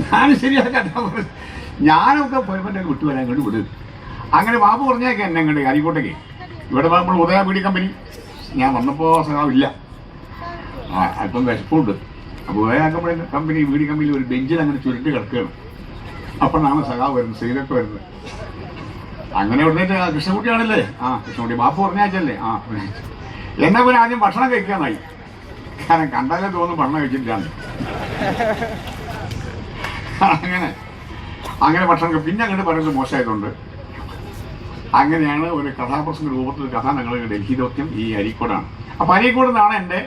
ഞാനും ശരിയാക്കാൻ ഞാനൊക്കെ പോയപ്പോൾ വിട്ടുവരാൻ ഇങ്ങോട്ട് വിടും. അങ്ങനെ ബാബു പറഞ്ഞേക്കെ എന്നെ ഇങ്ങോട്ട് അരിക്കോട്ടേക്ക്. ഇവിടെ നമ്മൾ ഉദയ ബീഡി കമ്പനി ഞാൻ വന്നപ്പോൾ സഖാവില്ല, അല്പം വിശപ്പുണ്ട്. അപ്പോൾ ഉദയ കമ്പനി ബീഡി കമ്പനിയിൽ ഒരു ബെഞ്ചിൽ അങ്ങനെ ചുരുട്ടി കിടക്കുകയാണ്. അപ്പോഴാണ് സഖാവ് വരുന്നത്, സീലൊക്കെ വരുന്നത്. അങ്ങനെ ഉടനെ കൃഷ്ണൻകുട്ടിയാണല്ലേ, കൃഷ്ണൻകുട്ടി ബാപ്പു പറഞ്ഞാച്ചല്ലേ, എന്നെ പിന്നെ ആദ്യം ഭക്ഷണം കഴിക്കാനായി. കാരണം കണ്ടാലേ തോന്നുന്നു ഭക്ഷണം കഴിച്ചിട്ടാണ്. അങ്ങനെ ഭക്ഷണം പിന്നെ അങ്ങോട്ട് പറയുന്നത് മോശമായതുകൊണ്ട് അങ്ങനെയാണ് ഒരു കഥാപ്രസംഗ രൂപത്തിൽ കഥ ഞങ്ങൾ ഡൽഹി ദൗത്യം ഈ അരീക്കോടാണ്. അപ്പം അരീക്കോട് നിന്നാണ് എൻ്റെ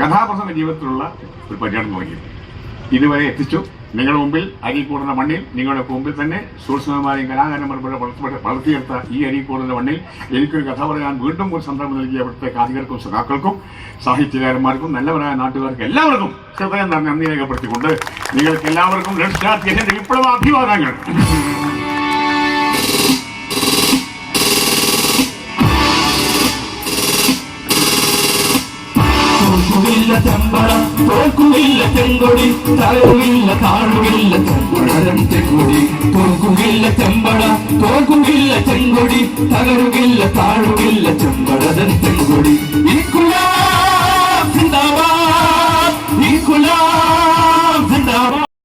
കഥാപ്രസംഗ ജീവിതത്തിലുള്ള ഒരു പര്യടനം തുടങ്ങിയത്. ഇതുവരെ എത്തിച്ചു നിങ്ങളുടെ മുമ്പിൽ. അരീക്കോടിൻ്റെ മണ്ണിൽ നിങ്ങളുടെ മുമ്പിൽ തന്നെ സൂക്ഷ്മമാരെയും കലാകാരന്മാർ വളർത്തിയെടുത്ത ഈ അരീക്കോടിൻ്റെ മണ്ണിൽ എനിക്കൊരു കഥ പറയാൻ വീണ്ടും ഒരു സന്ദർഭം നൽകിയ അവിടുത്തെ കാതികർക്കും സഖാക്കൾക്കും സാഹിത്യകാരന്മാർക്കും നല്ലവരായ നാട്ടുകാർക്കും എല്ലാവർക്കും ഹൃദയം നന്ദി രേഖപ്പെടുത്തിക്കൊണ്ട് നിങ്ങൾക്ക് എല്ലാവർക്കും വിപ്ലവ അഭിവാദങ്ങൾ. തോൽക്കുകില്ല ചെങ്കൊടി, തളരുകില്ല താഴുകില്ല ചെമ്പഴത്തെ കൊടി. തോൽക്കുകില്ല ചെമ്പട, തോൽക്കുകില്ല ചെങ്കൊടി, തകരുകില്ല താഴുകില്ല ചെമ്പഴത്തെ